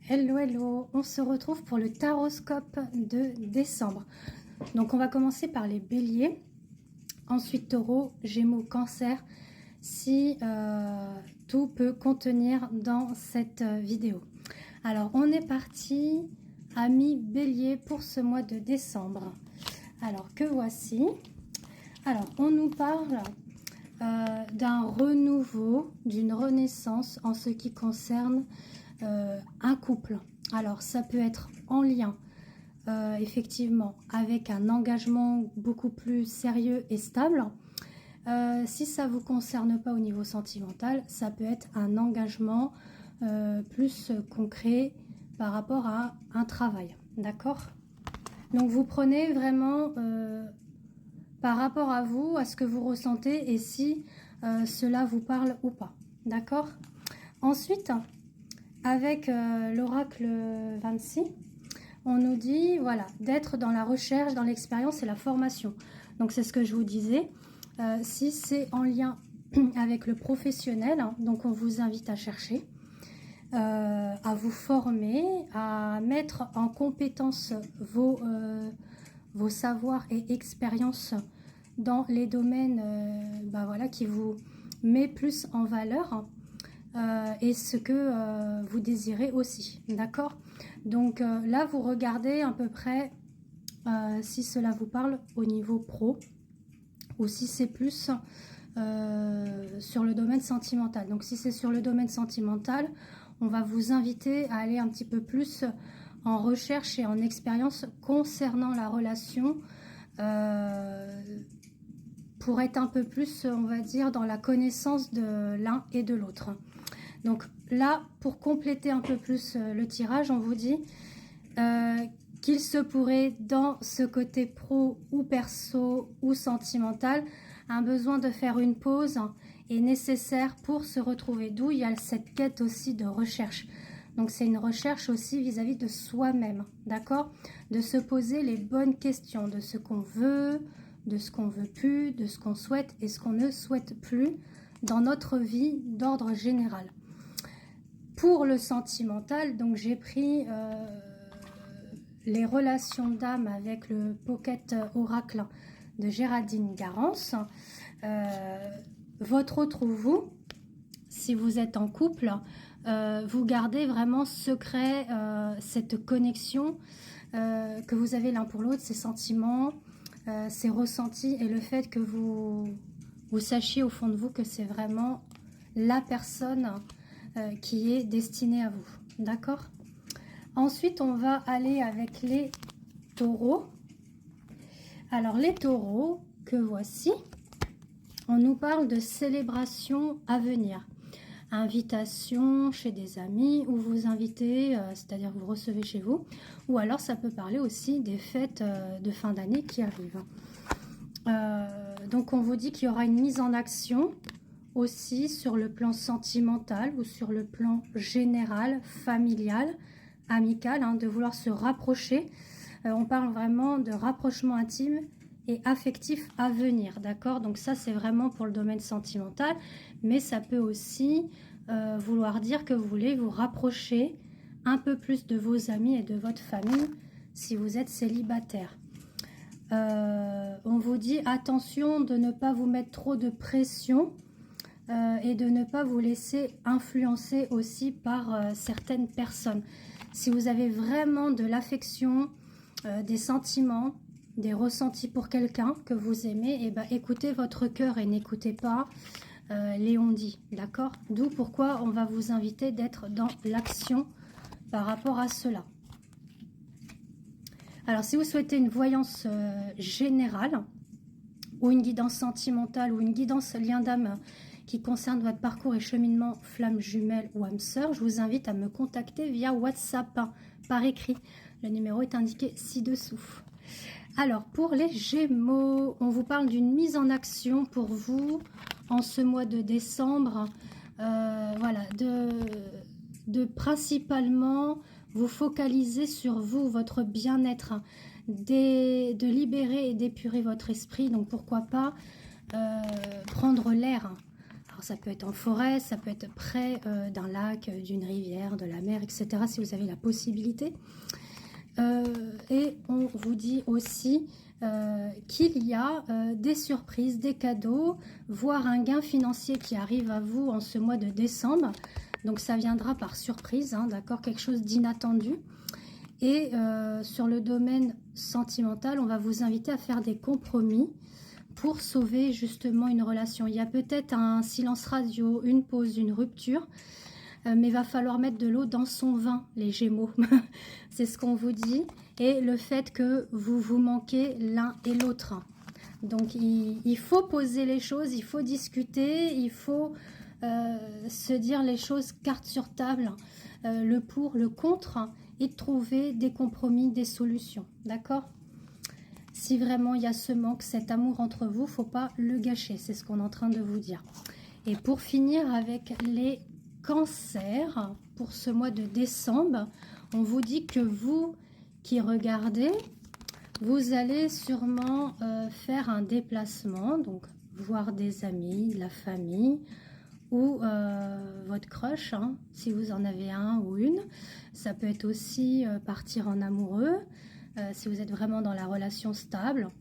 Hello, hello, on se retrouve pour le taroscope de décembre. Donc on va commencer par les béliers, ensuite taureau, gémeaux, cancer, si tout peut contenir dans cette vidéo. Alors on est parti, amis béliers, pour ce mois de décembre. Alors que voici. Alors on nous parle d'un renouveau, d'une renaissance en ce qui concerne un couple. Alors ça peut être en lien effectivement avec un engagement beaucoup plus sérieux et stable. Si ça ne vous concerne pas au niveau sentimental, ça peut être un engagement plus concret par rapport à un travail, d'accord? Donc vous prenez vraiment par rapport à vous, à ce que vous ressentez et si cela vous parle ou pas, d'accord? Ensuite, avec l'oracle 26, on nous dit voilà, d'être dans la recherche, dans l'expérience et la formation. Donc c'est ce que je vous disais. Si c'est en lien avec le professionnel, hein, donc on vous invite à chercher, à vous former, à mettre en compétence vos savoirs et expériences dans les domaines voilà, qui vous met plus en valeur. Et ce que vous désirez aussi, d'accord? Donc là, vous regardez à peu près si cela vous parle au niveau pro ou si c'est plus sur le domaine sentimental. Donc si c'est sur le domaine sentimental, on va vous inviter à aller un petit peu plus en recherche et en expérience concernant la relation pour être un peu plus, on va dire, dans la connaissance de l'un et de l'autre. Donc là, pour compléter un peu plus le tirage, on vous dit qu'il se pourrait, dans ce côté pro ou perso ou sentimental, un besoin de faire une pause est nécessaire pour se retrouver. D'où il y a cette quête aussi de recherche. Donc c'est une recherche aussi vis-à-vis de soi-même, d'accord? De se poser les bonnes questions de ce qu'on veut, de ce qu'on veut plus, de ce qu'on souhaite et ce qu'on ne souhaite plus dans notre vie d'ordre général. Pour le sentimental, donc j'ai pris les relations d'âme avec le Pocket Oracle de Géraldine Garance. Votre autre ou vous, si vous êtes en couple, vous gardez vraiment secret cette connexion que vous avez l'un pour l'autre, ces sentiments, ces ressentis et le fait que vous sachiez au fond de vous que c'est vraiment la personne qui est destinée à vous, d'accord? Ensuite, on va aller avec les taureaux. Alors, les taureaux, que voici, on nous parle de célébration à venir. Invitation chez des amis ou vous invitez, c'est-à-dire vous recevez chez vous. Ou alors, ça peut parler aussi des fêtes de fin d'année qui arrivent. Donc, on vous dit qu'il y aura une mise en action aussi sur le plan sentimental ou sur le plan général, familial, amical, hein, de vouloir se rapprocher. On parle vraiment de rapprochement intime et affectif à venir, d'accord? Donc ça, c'est vraiment pour le domaine sentimental, mais ça peut aussi vouloir dire que vous voulez vous rapprocher un peu plus de vos amis et de votre famille si vous êtes célibataire. On vous dit attention de ne pas vous mettre trop de pression et de ne pas vous laisser influencer aussi par certaines personnes. Si vous avez vraiment de l'affection, des sentiments, des ressentis pour quelqu'un que vous aimez, et ben écoutez votre cœur et n'écoutez pas les on-dit, d'accord? D'où pourquoi on va vous inviter d'être dans l'action par rapport à cela. Alors si vous souhaitez une voyance générale ou une guidance sentimentale ou une guidance lien d'âme qui concerne votre parcours et cheminement flamme jumelle ou âme sœur, je vous invite à me contacter via WhatsApp par écrit. Le numéro est indiqué ci-dessous. Alors, pour les Gémeaux, on vous parle d'une mise en action pour vous en ce mois de décembre. Voilà, de principalement vous focaliser sur vous, votre bien-être, de libérer et d'épurer votre esprit. Donc, pourquoi pas prendre l'air, Alors ça peut être en forêt, ça peut être près d'un lac, d'une rivière, de la mer, etc. si vous avez la possibilité. Et on vous dit aussi qu'il y a des surprises, des cadeaux, voire un gain financier qui arrive à vous en ce mois de décembre. Donc ça viendra par surprise, hein, d'accord, quelque chose d'inattendu. Et sur le domaine sentimental, on va vous inviter à faire des compromis pour sauver justement une relation. Il y a peut-être un silence radio, une pause, une rupture, mais il va falloir mettre de l'eau dans son vin, les Gémeaux. C'est ce qu'on vous dit. Et le fait que vous vous manquez l'un et l'autre. Donc il faut poser les choses, il faut discuter, il faut se dire les choses carte sur table, le pour, le contre, et trouver des compromis, des solutions. D'accord ? Si vraiment il y a ce manque, cet amour entre vous, il ne faut pas le gâcher. C'est ce qu'on est en train de vous dire. Et pour finir avec les cancers, pour ce mois de décembre, on vous dit que vous qui regardez, vous allez sûrement faire un déplacement, donc voir des amis, de la famille ou votre crush, hein, si vous en avez un ou une. Ça peut être aussi partir en amoureux, si vous êtes vraiment dans la relation stable.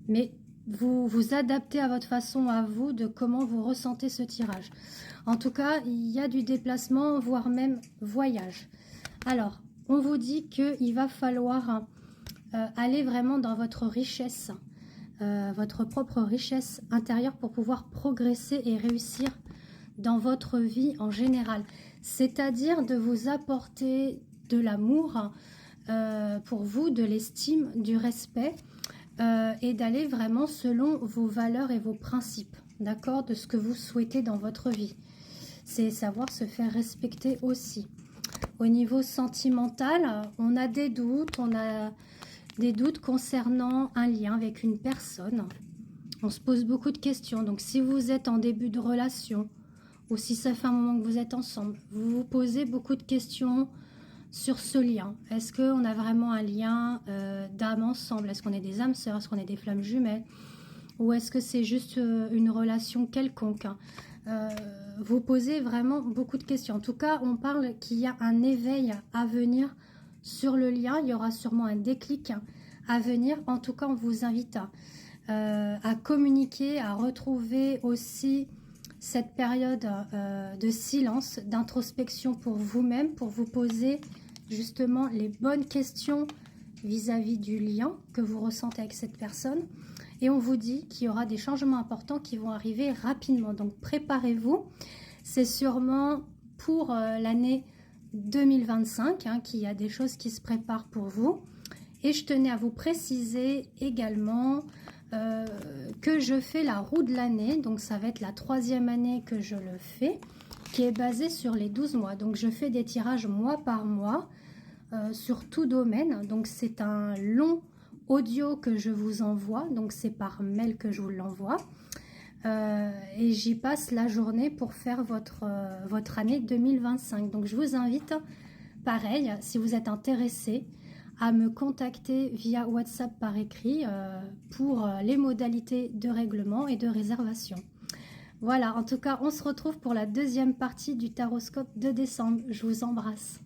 Mais vous vous adaptez à votre façon, à vous, de comment vous ressentez ce tirage. En tout cas, il y a du déplacement, voire même voyage. Alors, on vous dit qu'il va falloir aller vraiment dans votre richesse, votre propre richesse intérieure pour pouvoir progresser et réussir dans votre vie en général. C'est-à-dire de vous apporter de l'amour pour vous, de l'estime, du respect et d'aller vraiment selon vos valeurs et vos principes, d'accord, de ce que vous souhaitez dans votre vie. C'est savoir se faire respecter aussi. Au niveau sentimental, on a des doutes concernant un lien avec une personne. On se pose beaucoup de questions. Donc si vous êtes en début de relation ou si ça fait un moment que vous êtes ensemble, vous vous posez beaucoup de questions sur ce lien. Est-ce qu'on a vraiment un lien d'âme ensemble? Est-ce qu'on est des âmes sœurs? Est-ce qu'on est des flammes jumelles? Ou est-ce que c'est juste une relation quelconque? Vous posez vraiment beaucoup de questions. En tout cas, on parle qu'il y a un éveil à venir sur le lien. Il y aura sûrement un déclic à venir. En tout cas, on vous invite à communiquer, à retrouver aussi cette période de silence, d'introspection pour vous-même, pour vous poser justement les bonnes questions vis-à-vis du lien que vous ressentez avec cette personne. Et on vous dit qu'il y aura des changements importants qui vont arriver rapidement. Donc préparez-vous. C'est sûrement pour l'année 2025 qu'il y a des choses qui se préparent pour vous. Et je tenais à vous préciser également que je fais la roue de l'année. Donc ça va être la 3e année que je le fais, qui est basée sur les 12 mois. Donc je fais des tirages mois par mois sur tout domaine. Donc c'est un long audio que je vous envoie, donc c'est par mail que je vous l'envoie, et j'y passe la journée pour faire votre année 2025. Donc je vous invite, pareil, si vous êtes intéressé, à me contacter via WhatsApp par écrit pour les modalités de règlement et de réservation. Voilà, en tout cas, on se retrouve pour la 2e partie du Taroscope de décembre. Je vous embrasse.